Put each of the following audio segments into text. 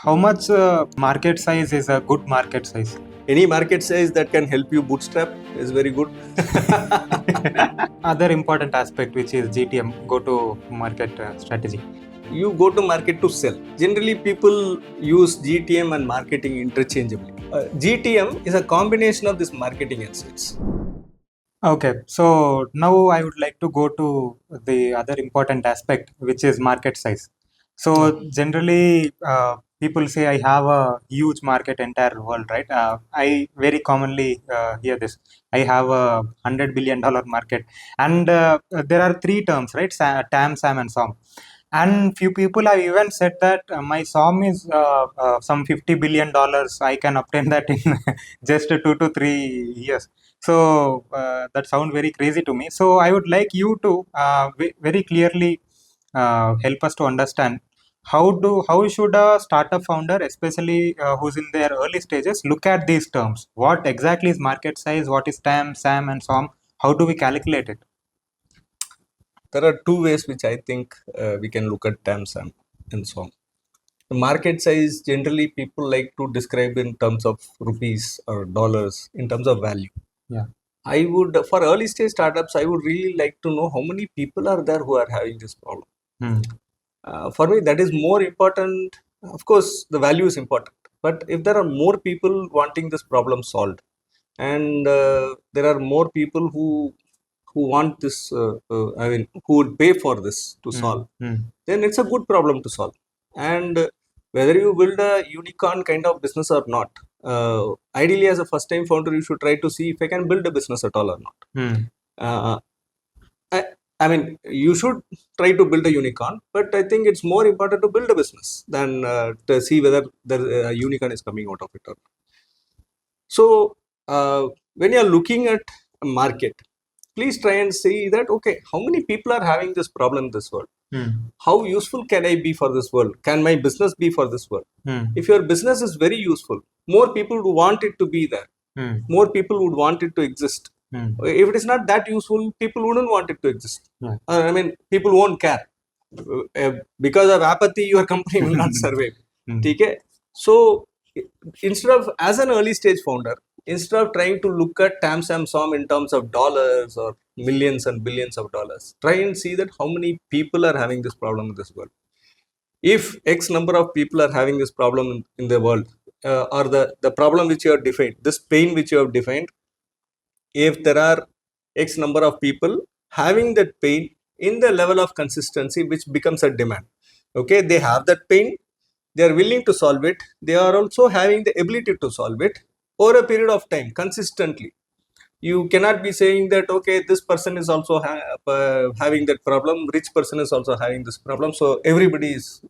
how much market size is a good market size? Any market size that can help you bootstrap is very good. Other important aspect, which is GTM, go to market strategy. You go to market to sell. Generally, people use GTM and marketing interchangeably. GTM is a combination of this marketing and sales. Okay, so now I would like to go to the other important aspect, which is market size. So generally, people say I have a huge market, entire world, right? I very commonly hear this. I have a $100 billion market, and there are three terms, right? TAM, SAM, and SOM. And few people have even said that my SOM is some $50 billion. I can obtain that in just 2 to 3 years. So that sounds very crazy to me. So I would like you to very clearly help us to understand how should a startup founder, especially who's in their early stages, look at these terms. What exactly is market size? What is TAM, SAM, and SOM? How do we calculate it? There are two ways which I think we can look at TAM, SAM, and so on. The market size, generally people like to describe in terms of rupees or dollars, in terms of value. Yeah. I would, for early stage startups, I would really like to know how many people are there who are having this problem. For me, that is more important. Of course, the value is important, but if there are more people wanting this problem solved, and there are more people who want this, I mean, who would pay for this to solve, then it's a good problem to solve. And whether you build a unicorn kind of business or not, ideally as a first time founder, you should try to see if I can build a business at all or not. Uh, I mean, you should try to build a unicorn, but I think it's more important to build a business than to see whether a unicorn is coming out of it or not. So, when you are looking at a market, please try and see that, okay, how many people are having this problem in this world? How useful can I be for this world? Can my business be for this world? If your business is very useful, more people would want it to be there. More people would want it to exist. If it is not that useful, people wouldn't want it to exist. I mean, people won't care. Because of apathy, your company will not survive. Okay? So, instead of, as an early stage founder, instead of trying to look at TAM, SAM, SOM in terms of dollars or millions and billions of dollars, try and see that how many people are having this problem in this world. If X number of people are having this problem in the world, or the problem which you have defined, this pain which you have defined, if there are X number of people having that pain in the level of consistency which becomes a demand, okay, they have that pain, they are willing to solve it, they are also having the ability to solve it over a period of time consistently. You cannot be saying that, okay, this person is also having that problem, rich person is also having this problem, so everybody is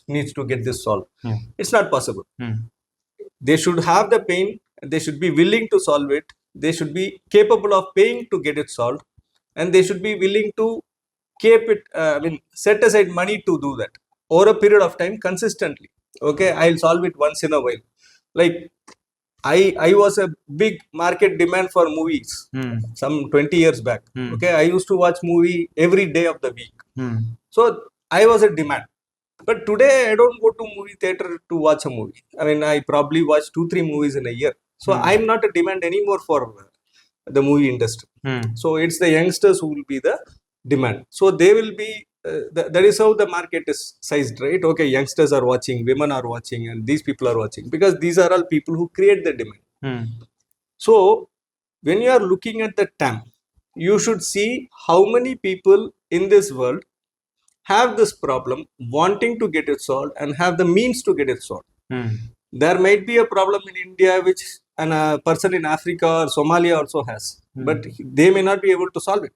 needs to get this solved. It's not possible. They should have the pain, they should be willing to solve it, they should be capable of paying to get it solved, and they should be willing to keep it, set aside money to do that over a period of time consistently. Okay, I'll solve it once in a while. Like, I was a big market demand for movies some 20 years back. Okay, I used to watch movie every day of the week. So I was a demand. But today I don't go to movie theater to watch a movie. I mean, I probably watch 2-3 movies in a year. So I'm not a demand anymore for the movie industry. So it's the youngsters who will be the demand. So they will be, that is how the market is sized, right? Okay, youngsters are watching, women are watching, and these people are watching, because these are all people who create the demand. So when you are looking at the TAM, you should see how many people in this world have this problem, wanting to get it solved, and have the means to get it solved. There might be a problem in India which a person in Africa or Somalia also has, but they may not be able to solve it.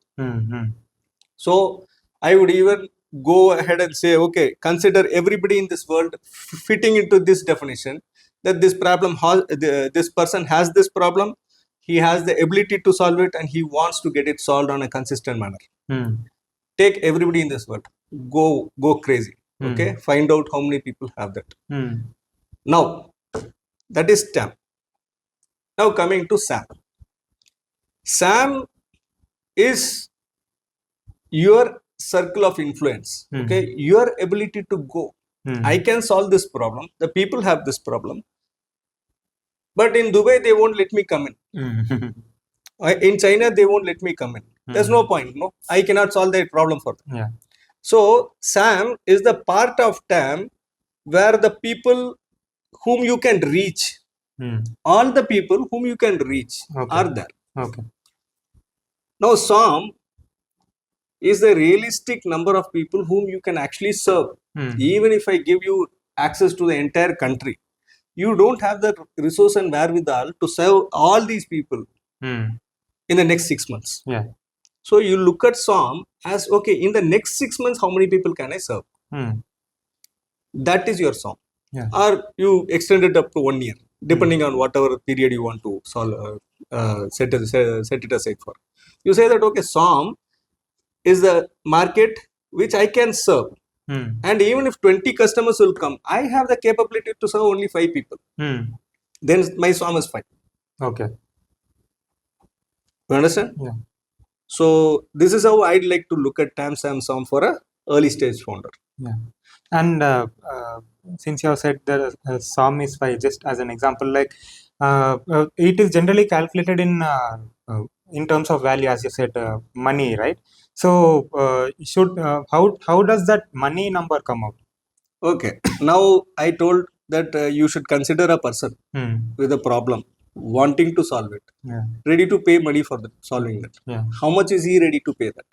So I would even go ahead and say, okay, consider everybody in this world fitting into this definition, that this problem, this person has this problem, he has the ability to solve it, and he wants to get it solved on a consistent manner. Take everybody in this world, go crazy. Okay, find out how many people have that. Now, that is TAM. Now coming to SAM. SAM is your circle of influence. Okay, your ability to go. I can solve this problem. The people have this problem. But in Dubai, they won't let me come in. In China, they won't let me come in. There's no point. No, I cannot solve that problem for them. Yeah. So SAM is the part of TAM where the people whom you can reach, all the people whom you can reach are there. Okay. Now SOM is the realistic number of people whom you can actually serve. Even if I give you access to the entire country, you don't have the resource and wherewithal to serve all these people in the next 6 months. Yeah. So you look at SOM as, okay, in the next 6 months, how many people can I serve? That is your SOM. Yeah. Or you extend it up to 1 year, depending on whatever period you want to solve, set it aside for. You say that, okay, SOM is the market which I can serve. And even if 20 customers will come, I have the capability to serve only 5 people. Then my SOM is 5. Okay. You understand? Yeah. So this is how I'd like to look at TAM, SAM, SOM for a early stage founder. Yeah. And since you have said that SOM is 5, just as an example, like it is generally calculated in terms of value, as you said, money, right? So how does that money number come out? Okay. Now I told that you should consider a person with a problem, wanting to solve it, ready to pay money for solving that. How much is he ready to pay that?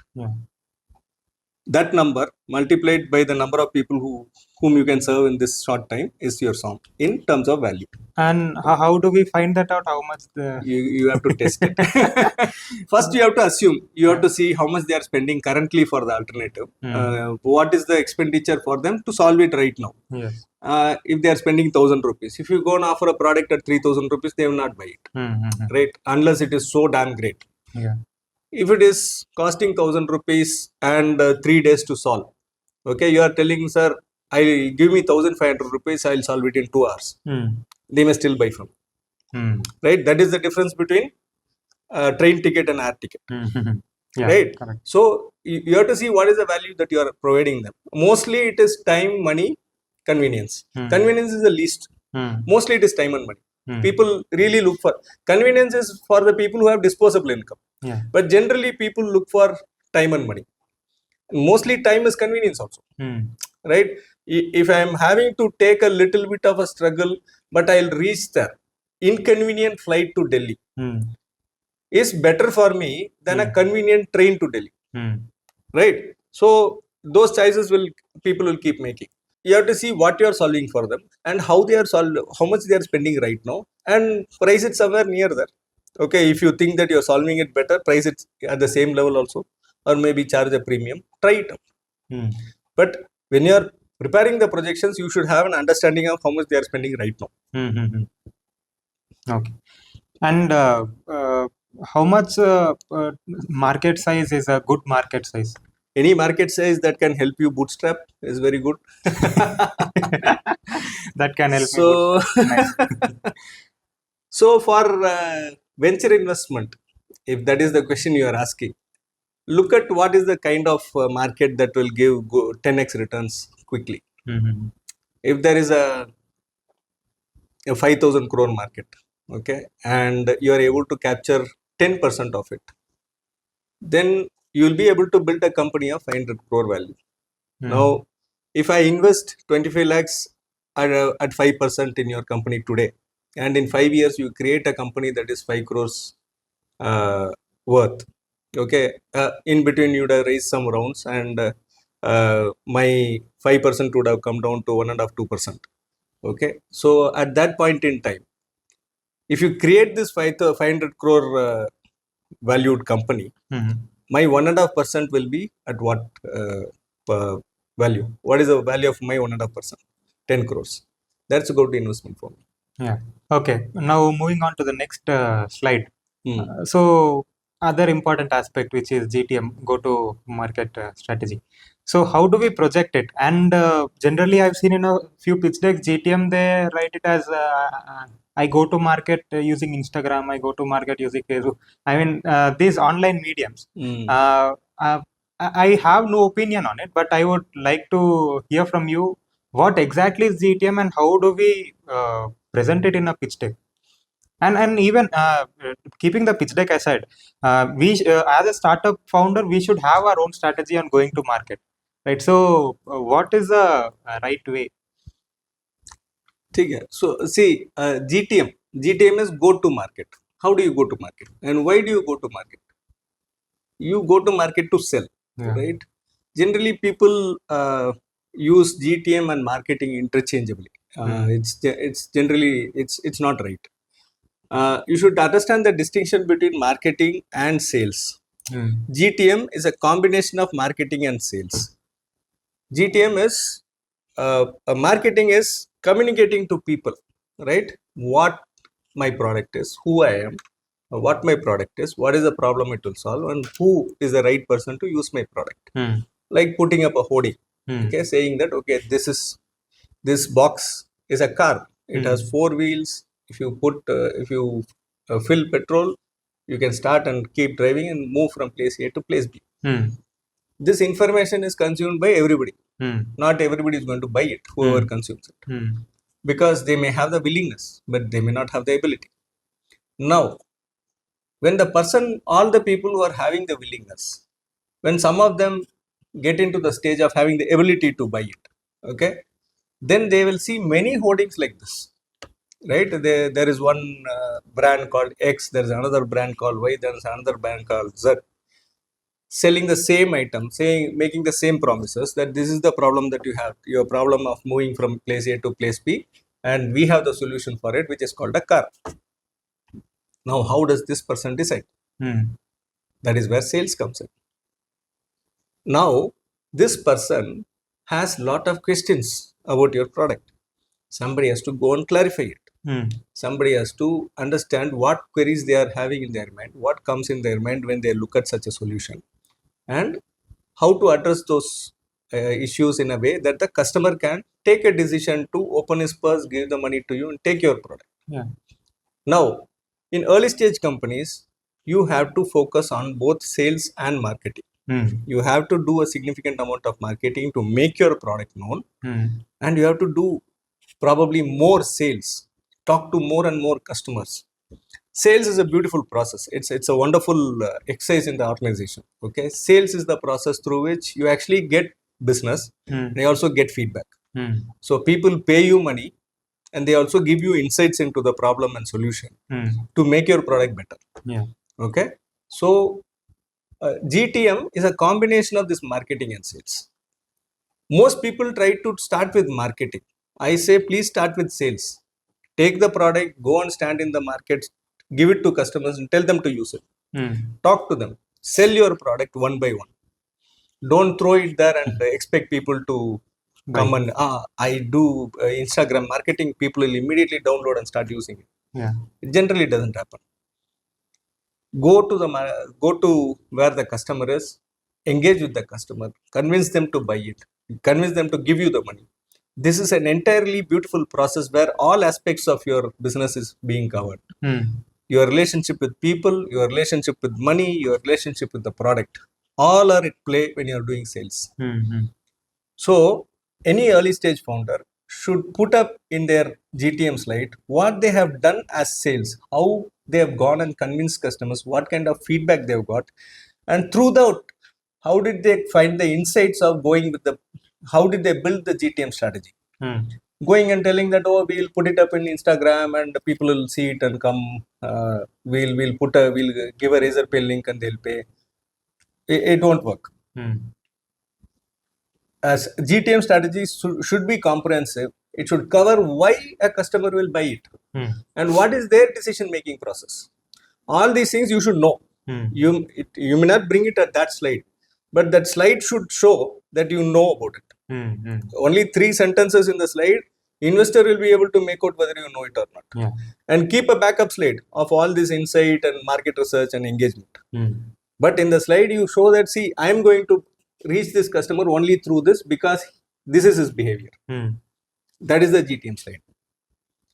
That number multiplied by the number of people whom you can serve in this short time is your SOM in terms of value. And how do we find that out? How much you have to test it. First, you have to assume, you have to see how much they are spending currently for the alternative. What is the expenditure for them to solve it right now? Yes. If they are spending 1,000 rupees, if you go and offer a product at 3,000 rupees, they will not buy it, right? Unless it is so damn great. Yeah. If it is costing 1,000 rupees and 3 days to solve, okay, you are telling, sir, I give me 1,500 rupees, I'll solve it in 2 hours. They may still buy from you. Right? That is the difference between train ticket and air ticket. Yeah, right? Correct. So you have to see what is the value that you are providing them. Mostly it is time, money, convenience. Convenience is the least. Mostly it is time and money. People really look for convenience is for the people who have disposable income. But generally people look for time and money. Mostly time is convenience also. Right? If I am having to take a little bit of a struggle, but I'll reach the inconvenient flight to Delhi is better for me than a convenient train to Delhi. Right? So those choices people will keep making. You have to see what you are solving for them and how much they are spending right now, and price it somewhere near there. Okay, if you think that you are solving it better, price it at the same level also, or maybe charge a premium. Try it out. But when you are preparing the projections, you should have an understanding of how much they are spending right now. Okay. And how much market size is a good market size? Any market size that can help you bootstrap is very good. That can help me bootstrap. Nice. So for venture investment, if that is the question you are asking, look at what is the kind of market that will give 10x returns quickly. If there is a 5,000 crore market, okay, and you are able to capture 10% of it, then you will be able to build a company of 500 crore value. Now, if I invest 25 lakhs at 5% in your company today, and in 5 years you create a company that is 5 crores worth, okay, in between you would have raised some rounds, and my 5% would have come down to 1.5-2%. Okay, so at that point in time, if you create this 500 crore valued company, my 1.5% will be at what value? What is the value of my 1.5%? 10 crores. That's a good investment for me. Yeah. Okay. Now moving on to the next slide. So other important aspect, which is GTM, go to market strategy. So how do we project it? And generally, I've seen in a few pitch decks, GTM, they write it as I go to market using Instagram, I go to market using Facebook. I mean, these online mediums. I have no opinion on it, but I would like to hear from you. what exactly is GTM and how do we present it in a pitch deck? And even keeping the pitch deck aside, as a startup founder, we should have our own strategy on going to market, right? So, what is the right way? ठीक है. So see, GTM is go to market. How do you go to market, and why do you go to market? You go to market to sell, right? Generally, people use GTM and marketing interchangeably. It's generally it's not right. You should understand the distinction between marketing and sales. GTM is a combination of marketing and sales. GTM is marketing is communicating to people, right? What my product is, who I am, what my product is, what is the problem it will solve, and who is the right person to use my product. Like putting up a hoarding, okay, saying that okay, this box is a car. It has 4 wheels. If you fill petrol, you can start and keep driving and move from place A to place B. This information is consumed by everybody. Not everybody is going to buy it, whoever consumes it. Because they may have the willingness, but they may not have the ability. Now, when all the people who are having the willingness, when some of them get into the stage of having the ability to buy it, okay, then they will see many hoardings like this, right? There is one brand called X, there is another brand called Y, there is another brand called Z, selling the same item, making the same promises that this is the problem that you have, your problem of moving from place A to place B, and we have the solution for it, which is called a car. Now, how does this person decide? That is where sales comes in. Now, this person has lot of questions about your product. Somebody has to go and clarify it. Somebody has to understand what queries they are having in their mind, what comes in their mind when they look at such a solution, and how to address those issues in a way that the customer can take a decision to open his purse, give the money to you, and take your product. Now, in early stage companies, you have to focus on both sales and marketing. You have to do a significant amount of marketing to make your product known, and you have to do probably more sales, talk to more and more customers. Sales is a beautiful process. It's a wonderful exercise in the organization. Okay, sales is the process through which you actually get business. They also get feedback. So people pay you money, and they also give you insights into the problem and solution to make your product better. Okay, so GTM is a combination of this marketing and sales. Most people try to start with marketing. I say please start with sales. Take the product, go and stand in the market, give it to customers and tell them to use it. Talk to them, sell your product one by one. Don't throw it there and expect people to come and I do Instagram marketing, people will immediately download and start using it. It generally doesn't happen. Go to where the customer is, engage with the customer, convince them to buy it, convince them to give you the money. This is an entirely beautiful process where all aspects of your business is being covered. Your relationship with people, your relationship with money, your relationship with the product, all are at play when you are doing sales. So any early stage founder should put up in their GTM slide what they have done as sales, how they have gone and convinced customers, what kind of feedback they've got, and through that, how did they find the insights of going with how did they build the GTM strategy? Going and telling that, oh, we'll put it up in Instagram and people will see it and come. We'll give a Razor Pay link and they'll pay. It won't work. As GTM strategies should be comprehensive. It should cover why a customer will buy it and what is their decision making process. All these things you should know. You may not bring it at that slide, but that slide should show that you know about it. Only 3 sentences in the slide, investor will be able to make out whether you know it or not. And keep a backup slide of all this insight and market research and engagement. But in the slide you show that, see, I am going to reach this customer only through this because this is his behavior. That is the GTM slide.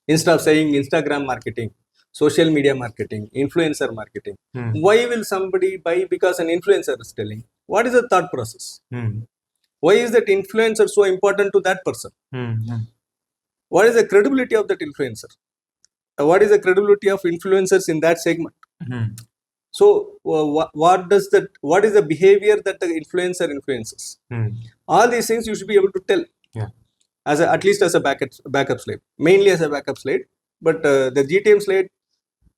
Instead of saying Instagram marketing, social media marketing, influencer marketing, why will somebody buy? Because an influencer is telling. What is the thought process? Why is that influencer so important to that person? What is the credibility of that influencer? What is the credibility of influencers in that segment? So what is the behavior that the influencer influences? All these things you should be able to tell. At least as a backup slide, mainly as a backup slide, but the GTM slide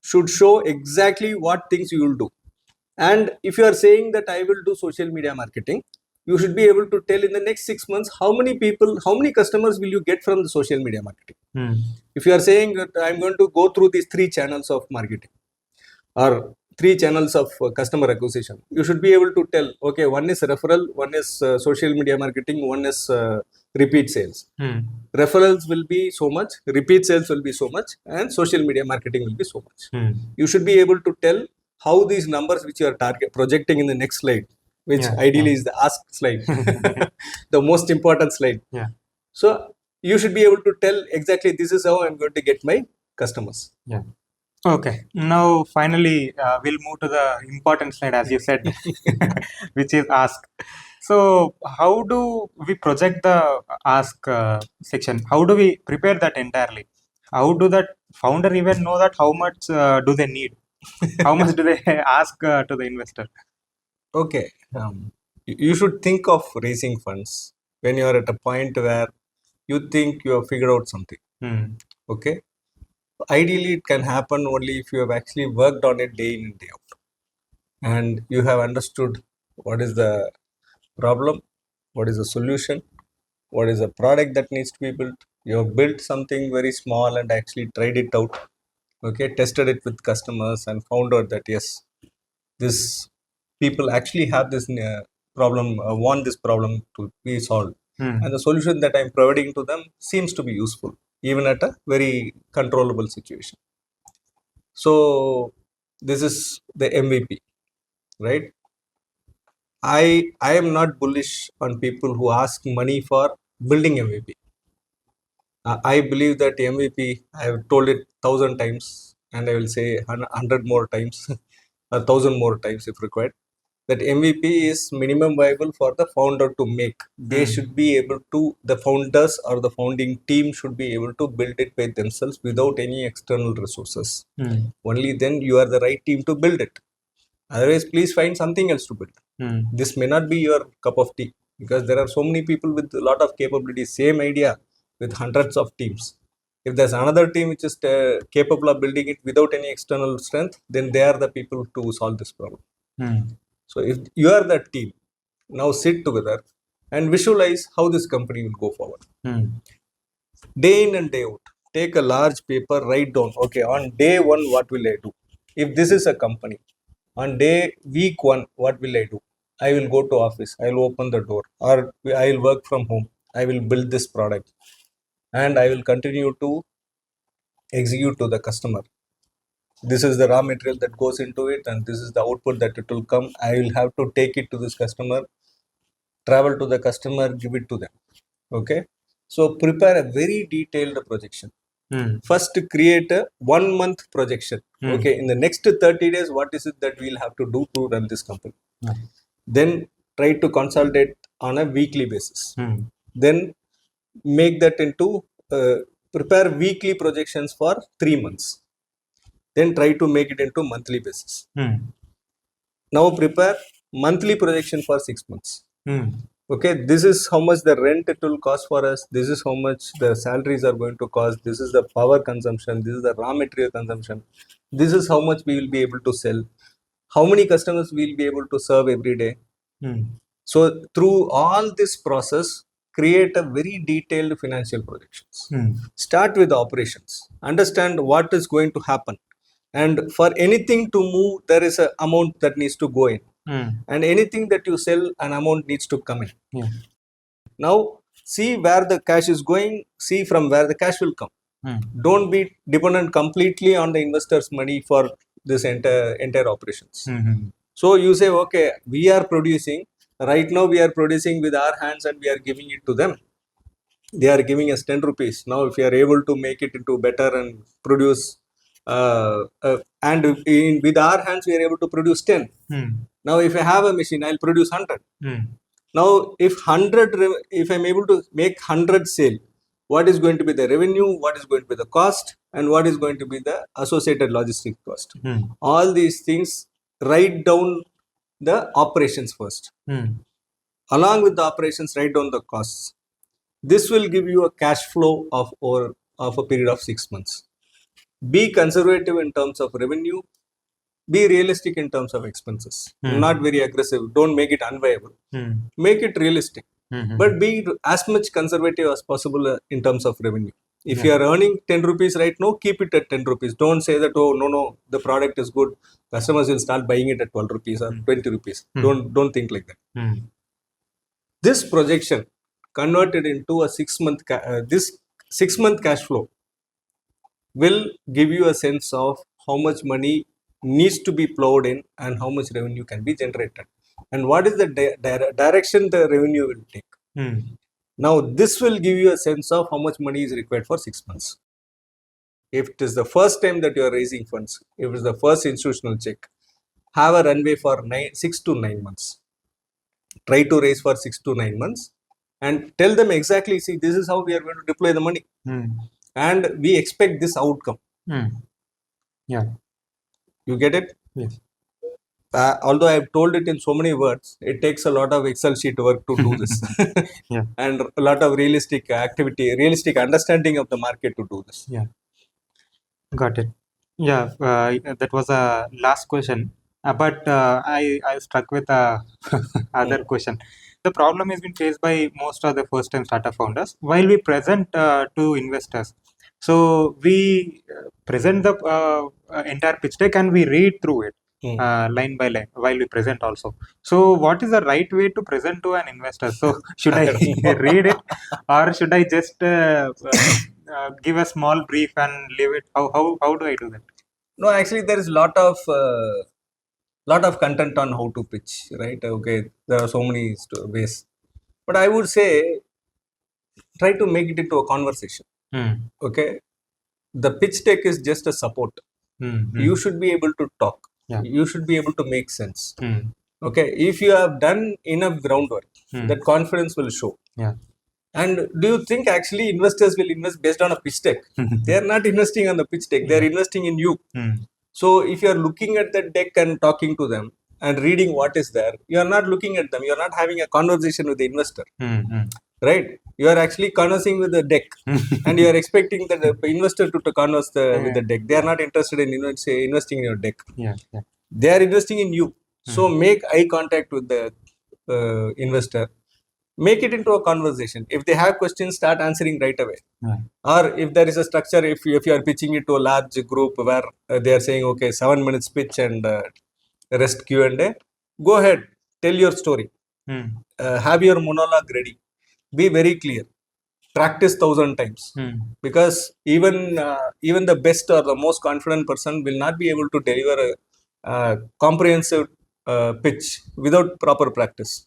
should show exactly what things you will do. And if you are saying that I will do social media marketing, you should be able to tell in the next 6 months how many customers will you get from the social media marketing. If you are saying that I'm going to go through these 3 channels of marketing or 3 channels of customer acquisition, you should be able to tell, okay, one is referral, one is social media marketing, one is repeat sales. Referrals will be so much, repeat sales will be so much, and social media marketing will be so much. You should be able to tell how these numbers which you are projecting in the next slide, which ideally is the ask slide, the most important slide. So you should be able to tell exactly this is how I'm going to get my customers. Okay, now finally we'll move to the important slide, as you said, which is ask. So how do we project the ask section? How do we prepare that entirely? How do that founder even know that how much do they need? How much do they ask to the investor? Okay, you should think of raising funds when you are at a point where you think you have figured out something. Okay, ideally it can happen only if you have actually worked on it day in and day out, and you have understood what is the problem, what is the solution, what is the product that needs to be built. You have built something very small and actually tried it out. Okay, tested it with customers and found out that yes, this people actually have this problem, want this problem to be solved, and the solution that I'm providing to them seems to be useful even at a very controllable situation. So this is the MVP, right? I am not bullish on people who ask money for building MVP. I believe that MVP, I have told it 1,000 times, and I will say 100 more times, 1,000 more times if required, that MVP is minimum viable for the founder to make. They should be able to, the founders or the founding team should be able to build it by themselves without any external resources. Only then you are the right team to build it. Otherwise, please find something else to build. This may not be your cup of tea, because there are so many people with a lot of capabilities, same idea with hundreds of teams. If there's another team which is capable of building it without any external strength, then they are the people to solve this problem. So if you are that team, now sit together and visualize how this company will go forward. Day in and day out, take a large paper, write down, okay, on day 1, what will I do? If this is a company, on week 1, what will I do? I will go to office, I will open the door, or I will work from home, I will build this product, and I will continue to execute to the customer. This is the raw material that goes into it, and this is the output that it will come. I will have to take it to this customer, travel to the customer, give it to them. Okay, so prepare a very detailed projection. First, create a 1-month projection. Okay, in the next 30 days, what is it that we'll have to do to run this company? Then try to consolidate on a weekly basis. Then make that into prepare weekly projections for 3 months. Then try to make it into monthly basis. Now prepare monthly projection for 6 months. Okay, this is how much the rent it will cost for us. This is how much the salaries are going to cost. This is the power consumption. This is the raw material consumption. This is how much we will be able to sell. How many customers we will be able to serve every day. So through all this process, create a very detailed financial projections. Start with the operations. Understand what is going to happen. And for anything to move, there is an amount that needs to go in. And anything that you sell, an amount needs to come in. Now, see where the cash is going, see from where the cash will come. Don't be dependent completely on the investor's money for this entire operations. So you say, okay, we are producing, right now we are producing with our hands and we are giving it to them. They are giving us 10 rupees. Now, if you are able to make it into better and produce, and with our hands, we are able to produce 10. Now, if I have a machine, I'll produce 100. Now, if I'm able to make 100 sale, what is going to be the revenue, what is going to be the cost, and what is going to be the associated logistic cost? All these things, write down the operations first. Along with the operations, write down the costs. This will give you a cash flow of a period of 6 months. Be conservative in terms of revenue. Be realistic in terms of expenses. Not very aggressive. Don't make it unviable. Make it realistic. But be as much conservative as possible in terms of revenue. If you are earning 10 rupees right now, keep it at 10 rupees. Don't say that, oh, no, the product is good. Customers will start buying it at 12 rupees or 20 rupees. Don't think like that. This projection converted into a 6-month, this 6-month cash flow will give you a sense of how much money needs to be plowed in and how much revenue can be generated and what is the direction the revenue will take. Now, this will give you a sense of how much money is required for 6 months. If it is the first time that you are raising funds, if it is the first institutional check, have a runway for 6 to 9 months. Try to raise for 6 to 9 months and tell them exactly, see, this is how we are going to deploy the money. And we expect this outcome. Yeah. You get it? Yes. Although I've told it in so many words, it takes a lot of Excel sheet work to do this. Yeah. And a lot of realistic activity, realistic understanding of the market to do this. Yeah. Got it. Yeah, that was a last question. But I struck with a other question. The problem has been faced by most of the first-time startup founders while we present to investors. So we present the entire pitch deck and we read through it line by line while we present also. So what is the right way to present to an investor? So should I read it or should I just give a small brief and leave it? How do I do that? No, actually, there is lot of content on how to pitch, right? Okay, there are so many ways, but I would say try to make it into a conversation. Okay, the pitch deck is just a support. You should be able to talk. You should be able to make sense. Okay, if you have done enough groundwork, that confidence will show. And do you think actually investors will invest based on a pitch deck? They are not investing on the pitch deck. They are investing in you. So if you are looking at the deck and talking to them and reading what is there, you are not looking at them. You are not having a conversation with the investor. Right? You are actually conversing with the deck. And you are expecting the investor to converse with the deck. They are not interested in investing in your deck. They are investing in you. So make eye contact with the investor. Make it into a conversation. If they have questions, start answering right away. Or if there is a structure, if you are pitching it to a large group where they are saying, okay, 7 minutes pitch and rest Q&A, go ahead, tell your story. Have your monologue ready. Be very clear. Practice 1,000 times. Because even the best or the most confident person will not be able to deliver a comprehensive pitch without proper practice.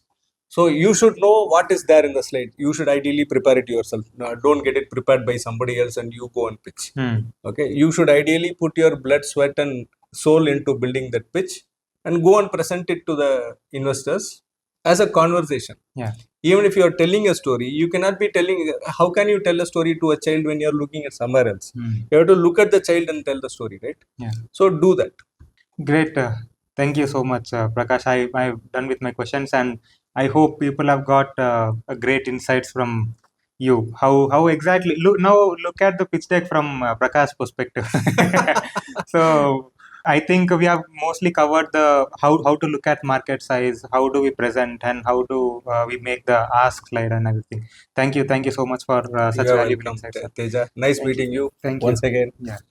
So you should know what is there in the slide. You should ideally prepare it yourself. Don't get it prepared by somebody else and you go and pitch. Okay, you should ideally put your blood, sweat, and soul into building that pitch and go and present it to the investors as a conversation. Even if you are telling a story, you cannot be telling. How can you tell a story to a child when you are looking at somewhere else? You have to look at the child and tell the story, right? So do that. Great. Thank you so much, Prakash. I've done with my questions, and I hope people have got a great insights from you. How exactly look at the pitch deck from Prakash's perspective. So I think we have mostly covered the how to look at market size, how do we present, and how do we make the ask slide and everything. Thank you so much for such You are valuable welcome, insights, sir. Teja. Nice meeting you Thank once you. again. Yeah.